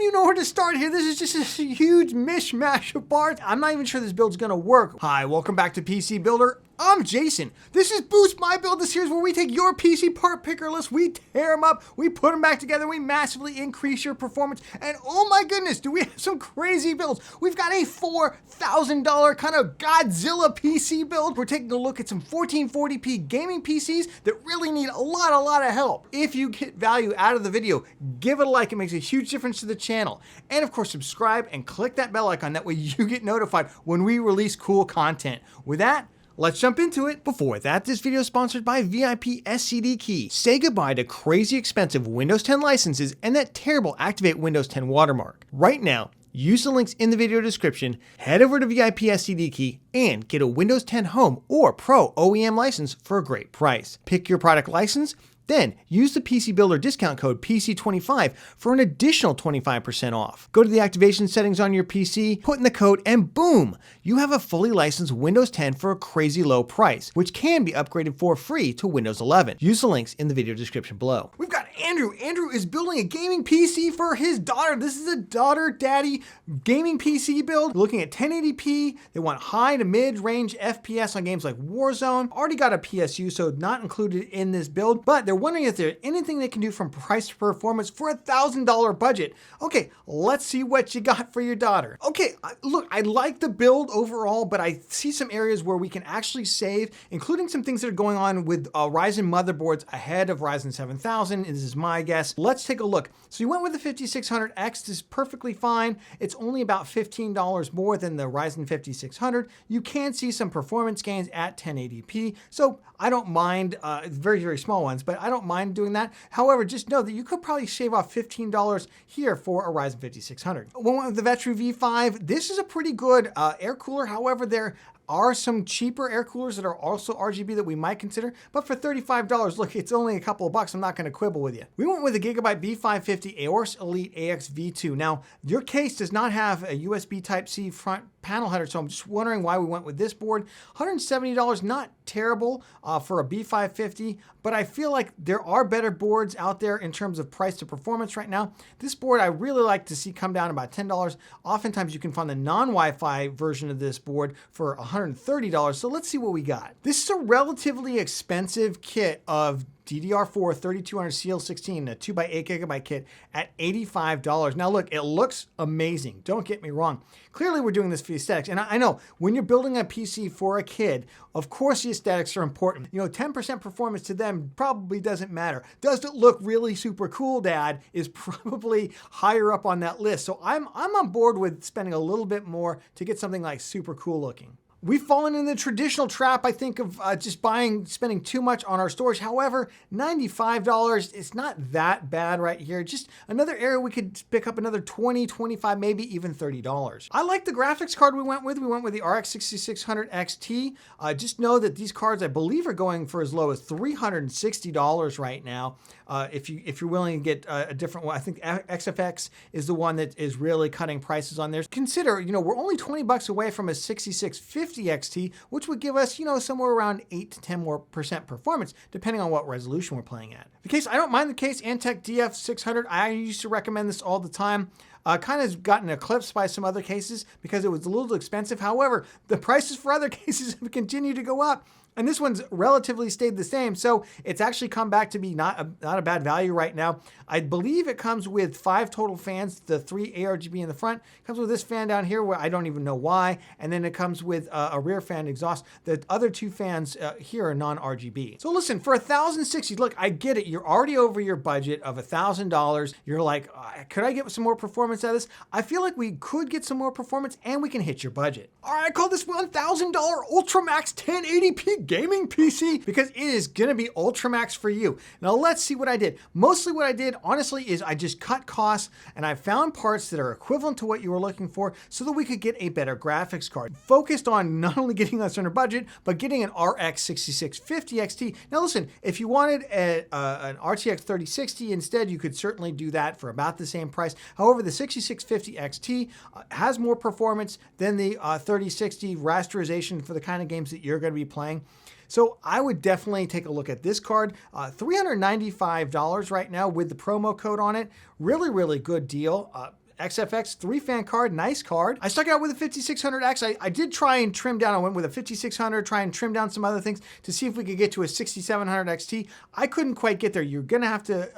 don't even know where to start here. This is just a huge mishmash of parts. I'm not even sure this build's gonna work. Hi, welcome back to PC Builder. I'm Jason. This is Boost My Build, the series where we take your PC part picker list, we tear them up, we put them back together, we massively increase your performance, and oh my goodness, do we have some crazy builds. We've got a $4,000 kind of Godzilla PC build. We're taking a look at some 1440p gaming PCs that really need a lot of help. If you get value out of the video, give it a like. It makes a huge difference to the channel. And of course, subscribe and click that bell icon. That way you get notified when we release cool content. With that, let's jump into it. Before that, this video is sponsored by VIP SSD Key. Say goodbye to crazy expensive Windows 10 licenses and that terrible Activate Windows 10 watermark. Right now, use the links in the video description, head over to VIP SSD Key, and get a Windows 10 Home or Pro OEM license for a great price. Pick your product license, then use the PC Builder discount code PC25 for an additional 25% off. Go to the activation settings on your PC, put in the code, and boom, you have a fully licensed Windows 10 for a crazy low price, which can be upgraded for free to Windows 11. Use the links in the video description below. We've got Andrew. Andrew is building a gaming PC for his daughter. This is a daughter-daddy gaming PC build. Looking at 1080p, they want high to mid-range FPS on games like Warzone. Already got a PSU, so not included in this build, but they're wondering if there's anything they can do from price to performance for a $1,000 budget. Okay, let's see what you got for your daughter. Okay, look, I like the build overall, but I see some areas where we can actually save, including some things that are going on with Ryzen motherboards ahead of Ryzen 7000. This is my guess. Let's take a look. So you went with the 5600X. This is perfectly fine. It's only about $15 more than the Ryzen 5600. You can see some performance gains at 1080p. So I don't mind, very small ones, but I don't mind doing that. However, just know that you could probably shave off $15 here for a Ryzen 5600. We went with the Vetru V5. This is a pretty good air cooler. However, there are some cheaper air coolers that are also RGB that we might consider, but for $35, look, it's only a couple of bucks. I'm not going to quibble with you. We went with the Gigabyte B550 Aorus Elite AX V2. Now, your case does not have a USB Type-C front panel header, so I'm just wondering why we went with this board. $170, not terrible for a B550, but I feel like there are better boards out there in terms of price to performance right now. This board I really like to see come down about $10. Oftentimes you can find the non-Wi-Fi version of this board for $130, so let's see what we got. This is a relatively expensive kit of DDR4 3200 CL16, a 2x8 gigabyte kit at $85. Now look, it looks amazing. Don't get me wrong. Clearly we're doing this for the aesthetics. And I know when you're building a PC for a kid, of course the aesthetics are important. You know, 10% performance to them probably doesn't matter. Does it look really super cool, Dad, is probably higher up on that list. So I'm on board with spending a little bit more to get something like super cool looking. We've fallen in the traditional trap, I think, of spending too much on our storage. However, $95, it's not that bad right here. Just another area we could pick up another $20, $25, maybe even $30. I like the graphics card we went with. We went with the RX 6600 XT. Just know that these cards, I believe, are going for as low as $360 right now. If you're willing to get a different one, I think XFX is the one that is really cutting prices on there. Consider, you know, we're only 20 bucks away from a 6650 XT, which would give us, you know, somewhere around 8 to 10% more performance, depending on what resolution we're playing at. The case, I don't mind the case. Antec DF600. I used to recommend this all the time. Kind of gotten eclipsed by some other cases because it was a little expensive. However, the prices for other cases have continued to go up. And this one's relatively stayed the same. So it's actually come back to be not a bad value right now. I believe it comes with 5 total fans, the 3 ARGB in the front. It comes with this fan down here where I don't even know why. And then it comes with a rear fan exhaust. The other 2 fans here are non-RGB. So listen, for $1,060, look, I get it. You're already over your budget of $1,000. You're like, could I get some more performance out of this? I feel like we could get some more performance and we can hit your budget. All right, I call this $1,000 Ultramax 1080p gaming PC because it is gonna be Ultramax for you. Now let's see what I did. Mostly what I did, honestly, is I just cut costs and I found parts that are equivalent to what you were looking for so that we could get a better graphics card. Focused on not only getting us under budget, but getting an RX 6650 XT. Now listen, if you wanted an RTX 3060 instead, you could certainly do that for about the same price. However, the 6650 XT has more performance than the 3060 rasterization for the kind of games that you're gonna be playing. So I would definitely take a look at this card. $395 right now with the promo code on it. Really, really good deal. XFX 3-fan card, nice card. I stuck it out with a 5600X. I did try and trim down. I went with a 5600, try and trim down some other things to see if we could get to a 6700 XT. I couldn't quite get there. You're gonna have to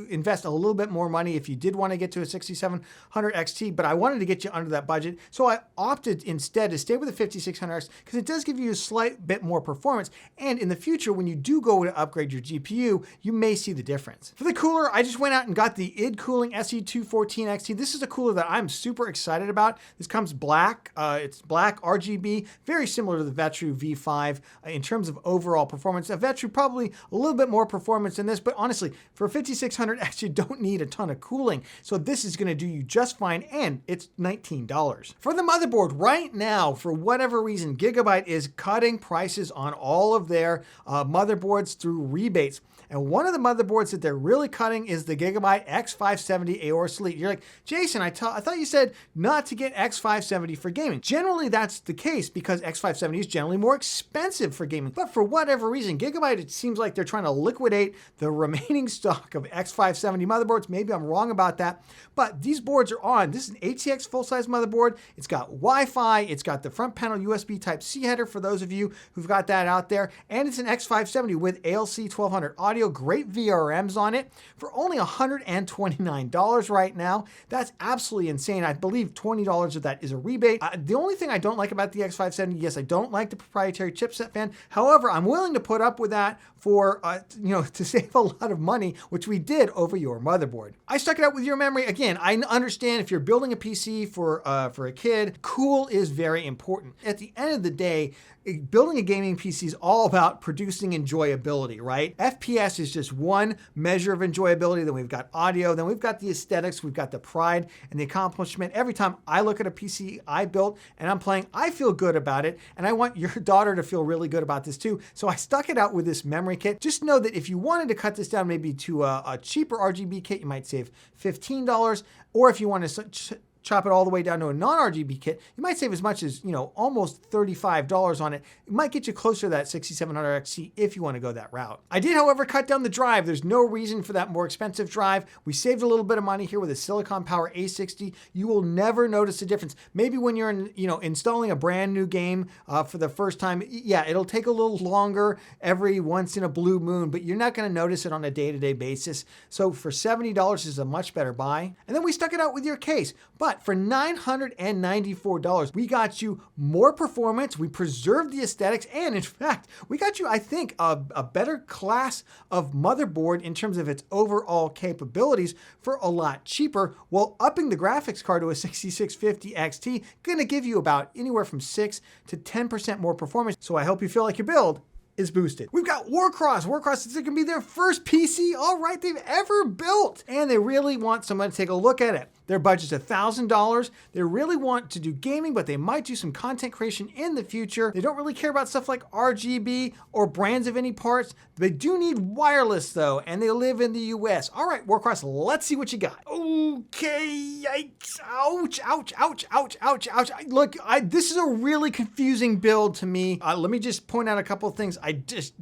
invest a little bit more money if you did want to get to a 6700 XT, but I wanted to get you under that budget. So I opted instead to stay with the 5600X because it does give you a slight bit more performance. And in the future, when you do go to upgrade your GPU, you may see the difference. For the cooler, I just went out and got the id Cooling SE214 XT. This is a cooler that I'm super excited about. This comes black. It's black RGB, very similar to the Vetru V5 in terms of overall performance. A Vetru probably a little bit more performance than this, but honestly, for a 5600X, you don't need a ton of cooling. So this is gonna do you just fine, and it's $19. For the motherboard, right now, for whatever reason, Gigabyte is cutting prices on all of their motherboards through rebates. And one of the motherboards that they're really cutting is the Gigabyte X570 Aorus Elite. You're like, Jason, I thought you said not to get X570 for gaming. Generally, that's the case because X570 is generally more expensive for gaming. But for whatever reason, Gigabyte, it seems like they're trying to liquidate the remaining stock of X570 motherboards. Maybe I'm wrong about that. But these boards are on. This is an ATX full-size motherboard. It's got Wi-Fi. It's got the front panel USB Type-C header for those of you who've got that out there. And it's an X570 with ALC 1200 audio. Great VRMs on it for only $129 right now. That's absolutely insane. I believe $20 of that is a rebate. The only thing I don't like about the X570, yes, I don't like the proprietary chipset fan. However, I'm willing to put up with that for, to save a lot of money, which we did over your motherboard. I stuck it out with your memory. Again, I understand if you're building a PC for a kid, cool is very important. At the end of the day, building a gaming PC is all about producing enjoyability, right? FPS is just one measure of enjoyability. Then we've got audio, then we've got the aesthetics, we've got the pride and the accomplishment. Every time I look at a PC I built and I'm playing, I feel good about it. And I want your daughter to feel really good about this too. So I stuck it out with this memory kit. Just know that if you wanted to cut this down maybe to a cheaper RGB kit, you might save $15. Or if you want to chop it all the way down to a non-RGB kit, you might save as much as, almost $35 on it. It might get you closer to that 6700 XT if you want to go that route. I did, however, cut down the drive. There's no reason for that more expensive drive. We saved a little bit of money here with a Silicon Power A60. You will never notice a difference. Maybe when you're installing a brand new game for the first time, yeah, it'll take a little longer every once in a blue moon, but you're not going to notice it on a day-to-day basis. So for $70 is a much better buy. And then we stuck it out with your case. But for $994, we got you more performance, we preserved the aesthetics, and in fact, we got you, I think, a better class of motherboard in terms of its overall capabilities for a lot cheaper, while upping the graphics card to a 6650 XT, gonna give you about anywhere from 6 to 10% more performance. So I hope you feel like your build is boosted. We've got Warcross. Warcross is going to be their first PC, all right, they've ever built. And they really want someone to take a look at it. Their budget's $1,000. They really want to do gaming, but they might do some content creation in the future. They don't really care about stuff like RGB or brands of any parts. They do need wireless though, and they live in the US. All right, Warcross, let's see what you got. Okay, yikes, ouch, ouch, ouch, ouch, ouch, ouch. Look, this is a really confusing build to me. Let me just point out a couple of things. I just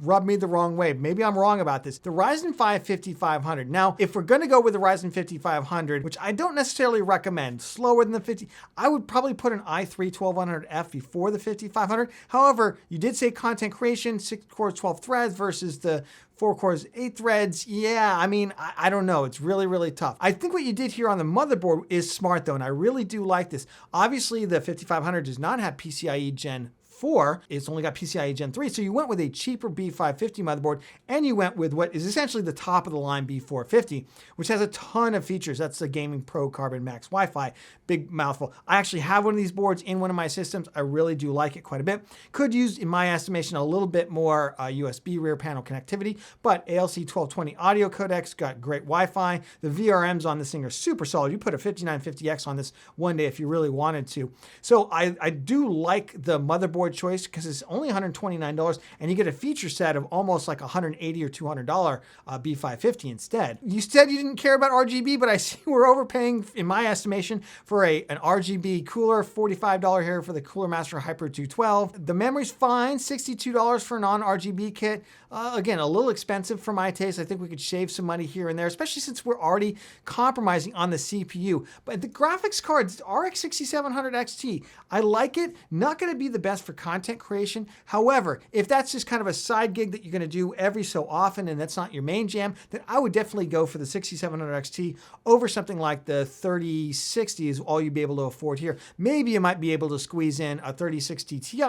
rubbed me the wrong way. Maybe I'm wrong about this. The Ryzen 5 5500. Now, if we're gonna go with the Ryzen 5500, which I don't necessarily recommend, slower than the 50, I would probably put an i3 1200F before the 5500. However, you did say content creation, 6 cores, 12 threads versus the 4 cores, 8 threads. Yeah, I mean, I don't know. It's really, really tough. I think what you did here on the motherboard is smart though, and I really do like this. Obviously, the 5500 does not have PCIe Gen 4, it's only got PCIe Gen 3, so you went with a cheaper B550 motherboard, and you went with what is essentially the top of the line B450, which has a ton of features. That's the Gaming Pro Carbon Max Wi-Fi, big mouthful. I actually have one of these boards in one of my systems. I really do like it quite a bit. Could use, in my estimation, a little bit more USB rear panel connectivity, but ALC 1220 audio codecs, got great Wi-Fi. The VRMs on this thing are super solid. You put a 5950X on this one day if you really wanted to. So I do like the motherboard solid choice because it's only $129 and you get a feature set of almost like $180 or $200 B550 instead. You said you didn't care about RGB, but I see we're overpaying, in my estimation, for an RGB cooler, $45 here for the Cooler Master Hyper 212. The memory's fine, $62 for a non-RGB kit. Again, a little expensive for my taste. I think we could shave some money here and there, especially since we're already compromising on the CPU. But the graphics cards, RX 6700 XT, I like it. Not going to be the best for content creation. However, if that's just kind of a side gig that you're going to do every so often and that's not your main jam, then I would definitely go for the 6700 XT over something like the 3060 is all you'd be able to afford here. Maybe you might be able to squeeze in a 3060 Ti.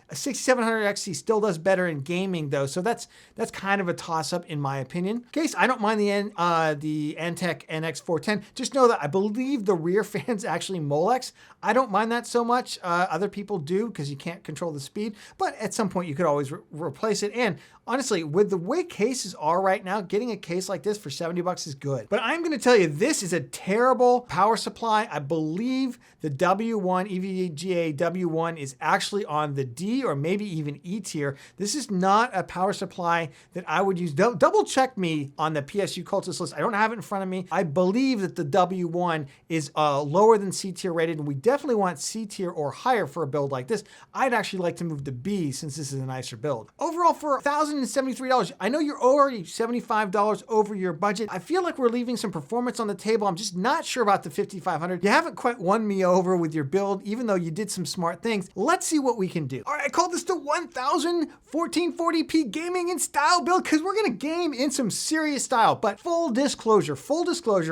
A 6700 XT still does better in gaming though, so that's kind of a toss-up in my opinion. Case, I don't mind the Antec NX410. Just know that I believe the rear fan's actually Molex. I don't mind that so much. Other people do because you can't control the speed, but at some point you could always replace it. And honestly, with the way cases are right now, getting a case like this for 70 bucks is good. But I'm going to tell you, this is a terrible power supply. I believe the W1, EVGA W1 is actually on the D or maybe even E tier. This is not a power supply that I would use. Double check me on the PSU cultist list. I don't have it in front of me. I believe that the W1 is lower than C tier rated, and we definitely want C tier or higher for a build like this. I'd actually like to move to B since this is a nicer build. Overall, for $1,073, I know you're already $75 over your budget. I feel like we're leaving some performance on the table. I'm just not sure about the 5500. You haven't quite won me over with your build, even though you did some smart things. Let's see what we can do. All right, I call this the 1000 1440p gaming in style build because we're gonna game in some serious style. But full disclosure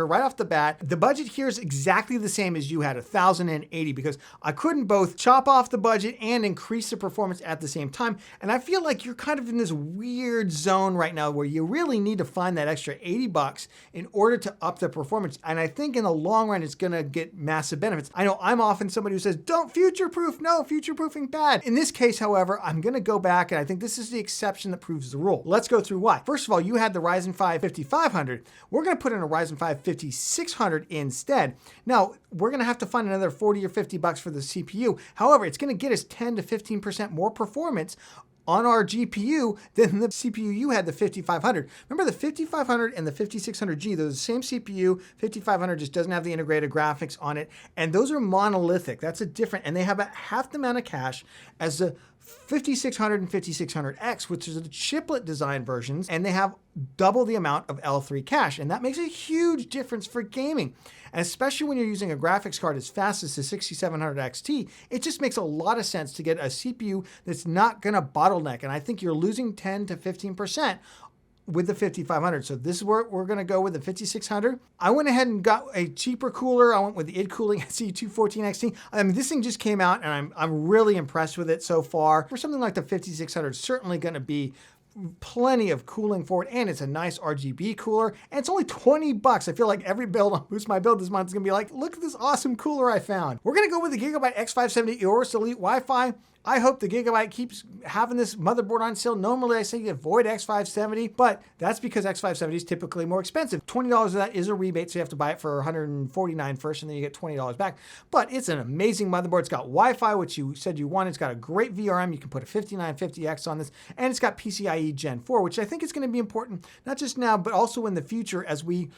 right off the bat, the budget here is exactly the same as you had, 1080, because I couldn't both chop off the budget and increase the performance at the same time. And I feel like you're kind of in this weird zone right now where you really need to find that extra 80 bucks in order to up the performance. And I think in the long run, it's gonna get massive benefits. I know I'm often somebody who says, don't future-proof, no, future-proofing bad. In this case, however, I'm gonna go back and I think this is the exception that proves the rule. Let's go through why. First of all, you had the Ryzen 5 5500. We're gonna put in a Ryzen 5 5600 instead. Now, we're gonna have to find another 40 or 50 bucks for the CPU. However, it's gonna get us 10 to 15% more performance on our GPU than the CPU you had, the 5500. Remember the 5500 and the 5600G, they're the same CPU. 5500 just doesn't have the integrated graphics on it. And those are monolithic. That's a different, and they have a half the amount of cache as the 5600 and 5600X, which is the chiplet design versions, and they have double the amount of L3 cache. And that makes a huge difference for gaming. And especially when you're using a graphics card as fast as the 6700 XT, it just makes a lot of sense to get a CPU that's not gonna bottleneck. And I think you're losing 10 to 15% with the 5500. So this is where we're gonna go with the 5600. I went ahead and got a cheaper cooler. I went with the id Cooling SE214 XT. I mean, this thing just came out and I'm really impressed with it so far. For something like the 5600, it's certainly gonna be plenty of cooling for it, and it's a nice RGB cooler, and it's only 20 bucks. I feel like every build on Boost My Build this month is gonna be like, look at this awesome cooler I found. We're gonna go with the Gigabyte X570 Aorus Elite Wi-Fi. I hope the Gigabyte keeps having this motherboard on sale. Normally I say avoid X570, but that's because X570 is typically more expensive. $20 of that is a rebate, so you have to buy it for $149 first, and then you get $20 back. But it's an amazing motherboard. It's got Wi-Fi, which you said you wanted. It's got a great VRM. You can put a 5950X on this, and it's got PCIe Gen 4, which I think is going to be important, not just now, but also in the future as we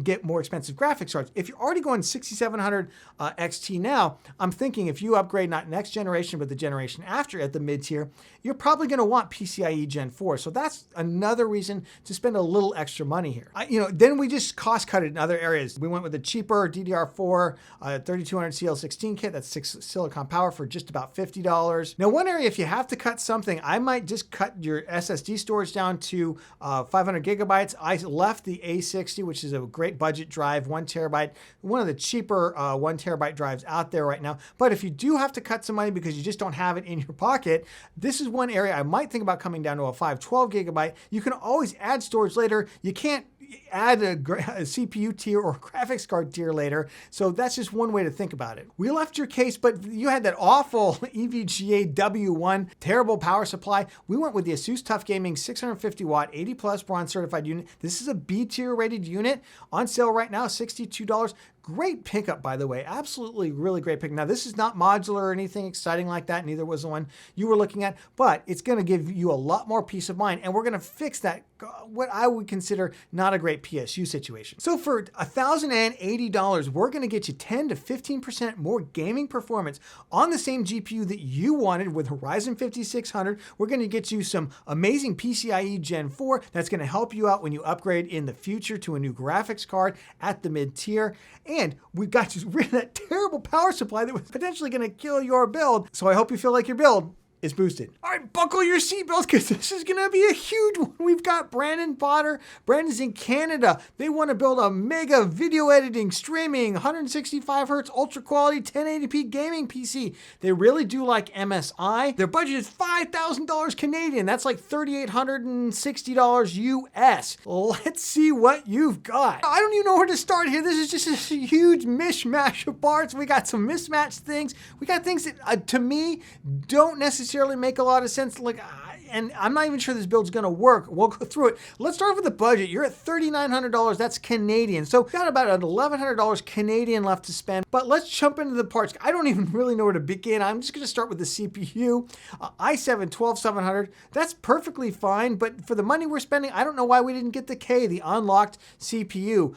get more expensive graphics cards. If you're already going 6700 XT now, I'm thinking if you upgrade not next generation, but the generation after at the mid tier, you're probably going to want PCIe Gen 4. So that's another reason to spend a little extra money here. Then we just cost cut it in other areas. We went with a cheaper DDR4 3200 CL16 kit. That's 6 silicon power for just about $50. Now, one area, if you have to cut something, I might just cut your SSD storage down to 500 gigabytes. I left the A60, which is a great budget drive, 1 terabyte, one of the cheaper 1 terabyte drives out there right now. But if you do have to cut some money because you just don't have it in your pocket, this is one area I might think about coming down to a 512 gigabyte. You can always add storage later. You can't add a CPU tier or graphics card tier later. So that's just one way to think about it. We left your case, but you had that awful EVGA W1, terrible power supply. We went with the Asus TUF Gaming 650 watt, 80 plus bronze certified unit. This is a B tier rated unit on sale right now, $62. Great pickup, by the way. Absolutely really great pickup. Now, this is not modular or anything exciting like that. Neither was the one you were looking at, but it's going to give you a lot more peace of mind. And we're going to fix that, what I would consider not a great PSU situation. So for $1,080, we're going to get you 10 to 15% more gaming performance on the same GPU that you wanted with Ryzen 5600. We're going to get you some amazing PCIe Gen 4 that's going to help you out when you upgrade in the future to a new graphics card at the mid-tier. And we've got you rid of that terrible power supply that was potentially going to kill your build. So I hope you feel like your build is boosted. All right, buckle your seatbelts because this is going to be a huge one. We've got Brandon Potter. Brandon's in Canada. They want to build a mega video editing, streaming, 165 hertz, ultra quality, 1080p gaming PC. They really do like MSI. Their budget is $5,000 Canadian. That's like $3,860 US. Let's see what you've got. I don't even know where to start here. This is just a huge mishmash of parts. We got some mismatched things. We got things that, to me, don't necessarily make a lot of sense. Like, and I'm not even sure this build's going to work. We'll go through it. Let's start with the budget. You're at $3,900. That's Canadian. So we've got about $1,100 Canadian left to spend. But let's jump into the parts. I don't even really know where to begin. I'm just going to start with the CPU. i7-12700. That's perfectly fine. But for the money we're spending, I don't know why we didn't get the K, the unlocked CPU.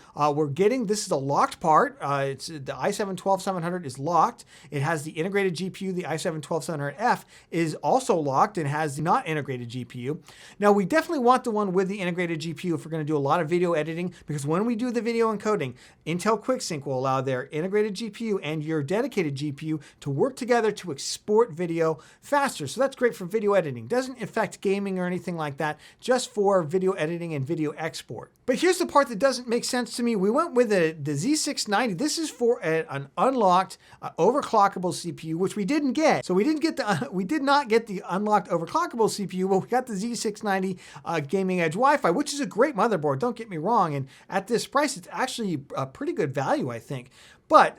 This is a locked part. It's the i7-12700 is locked. It has the integrated GPU. The i7-12700F is also locked and has the not integrated GPU. Now, we definitely want the one with the integrated GPU if we're going to do a lot of video editing, because when we do the video encoding, Intel QuickSync will allow their integrated GPU and your dedicated GPU to work together to export video faster. So that's great for video editing. Doesn't affect gaming or anything like that, just for video editing and video export. But here's the part that doesn't make sense to me. We went with the Z690. This is for an unlocked overclockable CPU, which we didn't get. So we did not get the unlocked overclockable CPU, but we got the Z690 Gaming Edge Wi-Fi, which is a great motherboard. Don't get me wrong. And at this price, it's actually a pretty good value, I think. But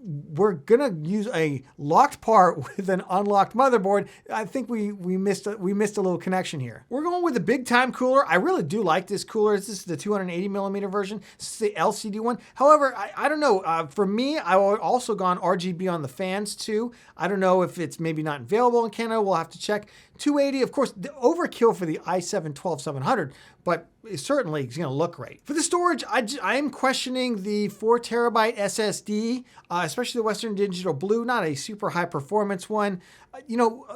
we're gonna use a locked part with an unlocked motherboard. I think we missed a little connection here. We're going with a big time cooler. I really do like this cooler. This is the 280 millimeter version. This is the LCD one. However, I don't know. For me, I would also gone RGB on the fans too. I don't know if it's maybe not available in Canada. We'll have to check. 280, of course, the overkill for the i7-12700, but it certainly is going to look great. For the storage, I am questioning the 4 terabyte SSD, especially the Western Digital Blue, not a super high performance one.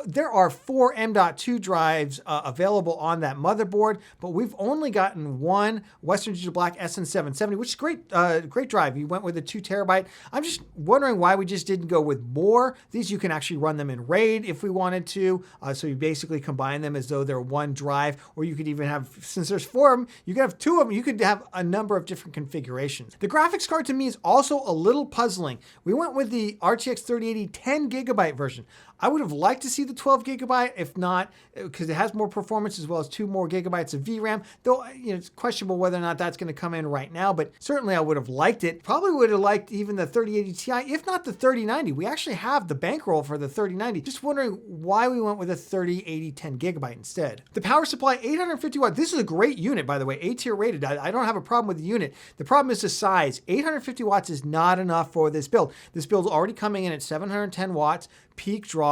There are 4 M.2 drives available on that motherboard, but we've only gotten one Western Digital Black SN770, which is great drive. You went with a 2 terabyte. I'm just wondering why we just didn't go with more. These you can actually run them in RAID if we wanted to. So you basically combine them as though they're one drive, or you could even have, since there's 4 of them, you could have 2 of them. You could have a number of different configurations. The graphics card to me is also a little puzzling. We went with the RTX 3080 10 gigabyte version. I would have liked to see the 12 gigabyte, if not, because it has more performance as well as 2 more gigabytes of VRAM, though it's questionable whether or not that's going to come in right now, but certainly I would have liked it. Probably would have liked even the 3080 Ti, if not the 3090. We actually have the bankroll for the 3090. Just wondering why we went with a 3080 10 gigabyte instead. The power supply, 850 watts. This is a great unit, by the way, A-tier rated. I don't have a problem with the unit. The problem is the size. 850 watts is not enough for this build. This build's already coming in at 710 watts, peak draw.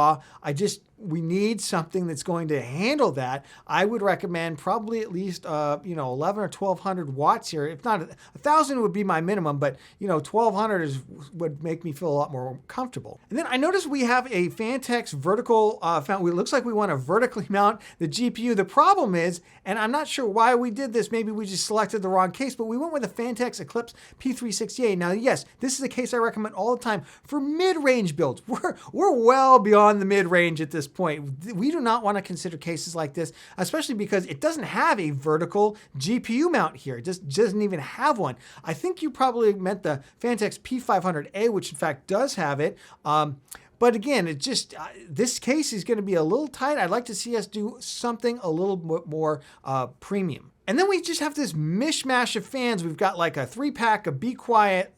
We need something that's going to handle that. I would recommend probably at least 11 or 1200 watts here. If not, 1000 would be my minimum, but 1200 would make me feel a lot more comfortable. And then I noticed we have a Fantex vertical fountain. It looks like we want to vertically mount the GPU. The problem is, and I'm not sure why we did this, maybe we just selected the wrong case, but we went with a Fantex Eclipse P368. Now, yes, this is a case I recommend all the time for mid-range builds. We're well beyond the mid-range at this point. We do not want to consider cases like this, especially because it doesn't have a vertical GPU mount here. It just doesn't even have one. I think you probably meant the Fantex P500A, which in fact does have it. But again, this case is going to be a little tight. I'd like to see us do something a little bit more premium. And then we just have this mishmash of fans. We've got like a 3-pack of Be Quiet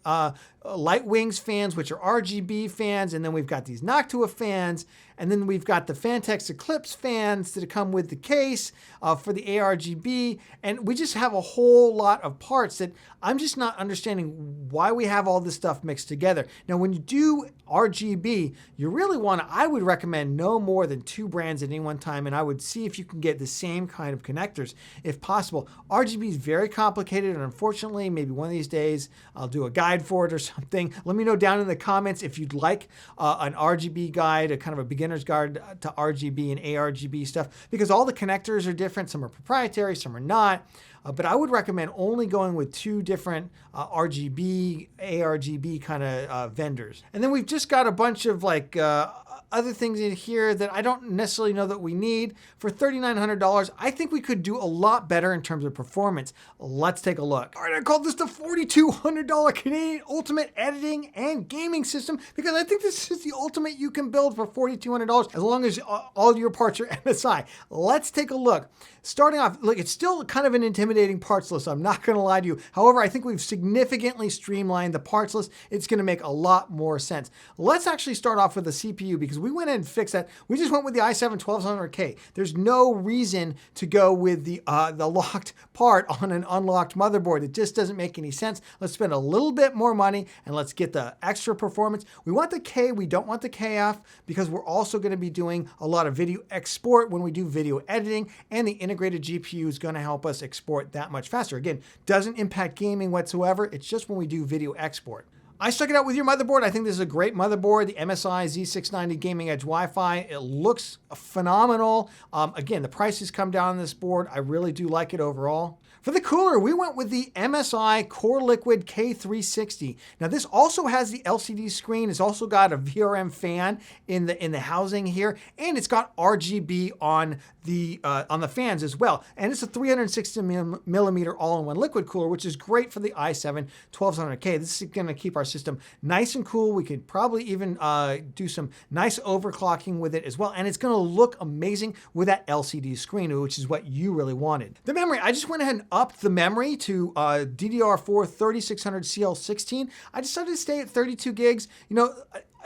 Light Wings fans, which are RGB fans. And then we've got these Noctua fans. And then we've got the Fantex Eclipse fans that come with the case for the ARGB. And we just have a whole lot of parts that I'm just not understanding why we have all this stuff mixed together. Now, when you do RGB, you really want to, I would recommend no more than 2 brands at any one time. And I would see if you can get the same kind of connectors if possible. RGB is very complicated. And unfortunately, maybe one of these days I'll do a guide for it or something. Let me know down in the comments if you'd like an RGB guide, a kind of a beginner's guide to RGB and ARGB stuff, because all the connectors are different. Some are proprietary, some are not. But I would recommend only going with 2 different RGB, ARGB kind of vendors. And then we've just got a bunch of like other things in here that I don't necessarily know that we need. For $3,900, I think we could do a lot better in terms of performance. Let's take a look. All right, I called this the $4,200 Canadian Ultimate Editing and Gaming System because I think this is the ultimate you can build for $4,200 as long as all your parts are MSI. Let's take a look. Starting off, look, it's still kind of an intimidating parts list. I'm not going to lie to you. However, I think we've significantly streamlined the parts list. It's going to make a lot more sense. Let's actually start off with the CPU because we went in and fixed that. We just went with the i7 1200K. There's no reason to go with the locked part on an unlocked motherboard. It just doesn't make any sense. Let's spend a little bit more money and let's get the extra performance. We want the K, we don't want the KF because we're also going to be doing a lot of video export when we do video editing, and the integrated GPU is going to help us export that much faster. Again, doesn't impact gaming whatsoever. It's just when we do video export. I stuck it out with your motherboard. I think this is a great motherboard, the MSI Z690 Gaming Edge Wi-Fi. It looks phenomenal. Again, the price has come down on this board. I really do like it overall. For the cooler, we went with the MSI Core Liquid K360. Now this also has the LCD screen. It's also got a VRM fan in the housing here, and it's got RGB on the fans as well. And it's a 360 millimeter all-in-one liquid cooler, which is great for the i7 1200K. This is going to keep our system nice and cool. We could probably even do some nice overclocking with it as well, and it's going to look amazing with that LCD screen, which is what you really wanted. The memory, I just went ahead and upped the memory to DDR4 3600 CL16. I decided to stay at 32 gigs. You know,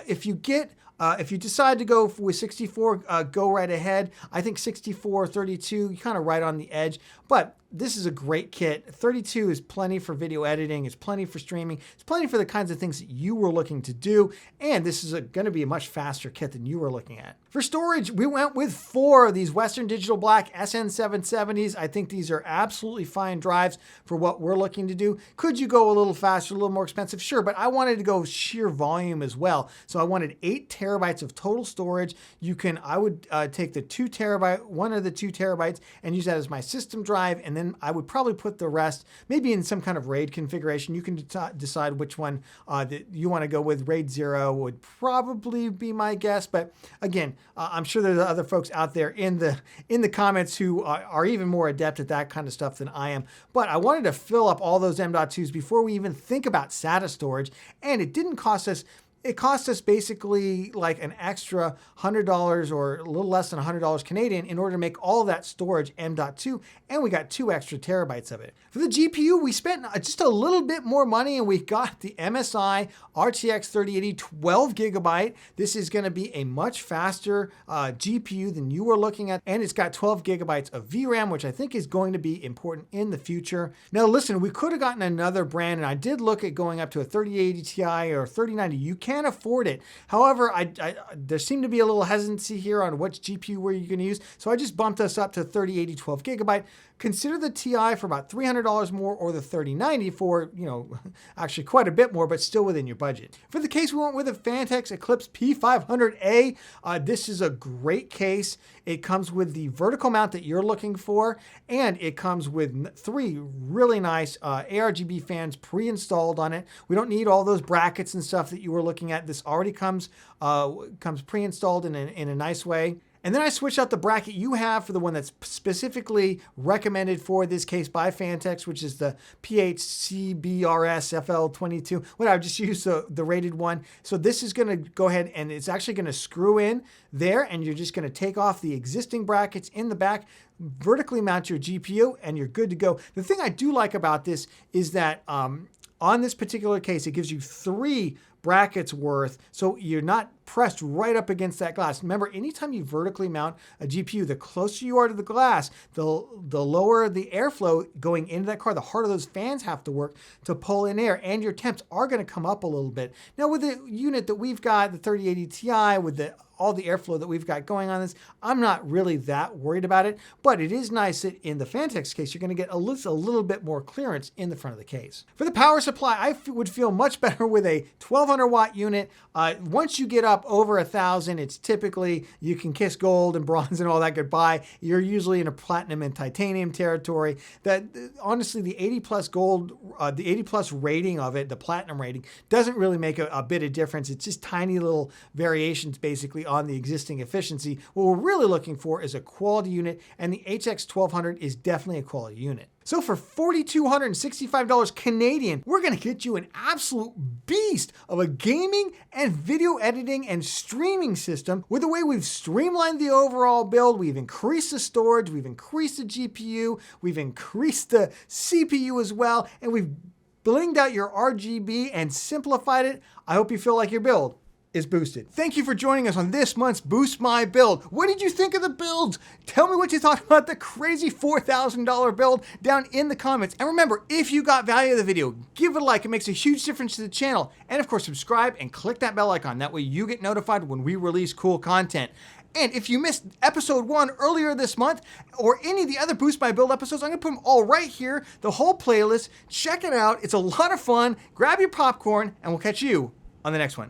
if you decide to go with 64, go right ahead. I think 64, 32, you're kind of right on the edge, but this is a great kit. 32 is plenty for video editing. It's plenty for streaming. It's plenty for the kinds of things that you were looking to do. And this is going to be a much faster kit than you were looking at. For storage, we went with 4 of these Western Digital Black SN770s. I think these are absolutely fine drives for what we're looking to do. Could you go a little faster, a little more expensive? Sure, but I wanted to go sheer volume as well. So I wanted 8 terabytes of total storage. I would take the 2 terabyte, one of the 2 terabytes, and use that as my system drive, and then I would probably put the rest maybe in some kind of RAID configuration. You can decide which one that you want to go with. RAID 0 would probably be my guess, but again, I'm sure there's other folks out there in the comments who are even more adept at that kind of stuff than I am. But I wanted to fill up all those M.2s before we even think about SATA storage, and it didn't cost us. It cost us basically like an extra $100 or a little less than $100 Canadian in order to make all of that storage M.2, and we got 2 extra terabytes of it. For the GPU, we spent just a little bit more money, and we got the MSI RTX 3080 12 gigabyte. This is going to be a much faster GPU than you were looking at, and it's got 12 gigabytes of VRAM, which I think is going to be important in the future. Now listen, we could have gotten another brand, and I did look at going up to a 3080 Ti or 3090. You can afford it. However, there seemed to be a little hesitancy here on which GPU were you going to use, so I just bumped us up to 3080 12 gigabyte. Consider the Ti for about $300 more, or the 3090 for, actually quite a bit more, but still within your budget. For the case, we went with a Fantex Eclipse P500A. This is a great case. It comes with the vertical mount that you're looking for, and it comes with 3 really nice ARGB fans pre-installed on it. We don't need all those brackets and stuff that you were looking at. This already comes pre-installed in a nice way. And then I switched out the bracket you have for the one that's specifically recommended for this case by Fantex, which is the PHCBRS FL22. Just use the rated one. So this is going to go ahead and it's actually going to screw in there, and you're just going to take off the existing brackets in the back, vertically mount your GPU, and you're good to go. The thing I do like about this is that on this particular case, it gives you 3 brackets worth, so you're not pressed right up against that glass. Remember, anytime you vertically mount a GPU, the closer you are to the glass, the lower the airflow going into that car, the harder those fans have to work to pull in air, and your temps are going to come up a little bit. Now, with the unit that we've got, the 3080 Ti, with all the airflow that we've got going on this, I'm not really that worried about it, but it is nice that in the Fantex case, you're going to get a little bit more clearance in the front of the case. For the power supply, I would feel much better with a 1200 watt unit. Once you get up over 1,000, it's typically, you can kiss gold and bronze and all that goodbye. You're usually in a platinum and titanium territory. Honestly, the 80 plus gold, the 80 plus rating of it, the platinum rating, doesn't really make a bit of difference. It's just tiny little variations basically on the existing efficiency. What we're really looking for is a quality unit, and the HX 1200 is definitely a quality unit. So for $4,265 Canadian, we're gonna get you an absolute beast of a gaming and video editing and streaming system. With the way we've streamlined the overall build, we've increased the storage, we've increased the GPU, we've increased the CPU as well, and we've blinged out your RGB and simplified it. I hope you feel like your build is boosted. Thank you for joining us on this month's Boost My Build. What did you think of the builds? Tell me what you thought about the crazy $4,000 build down in the comments. And remember, if you got value of the video, give it a like. It makes a huge difference to the channel. And of course, subscribe and click that bell icon. That way you get notified when we release cool content. And if you missed episode 1 earlier this month, or any of the other Boost My Build episodes, I'm gonna put them all right here, the whole playlist. Check it out. It's a lot of fun. Grab your popcorn, and we'll catch you on the next one.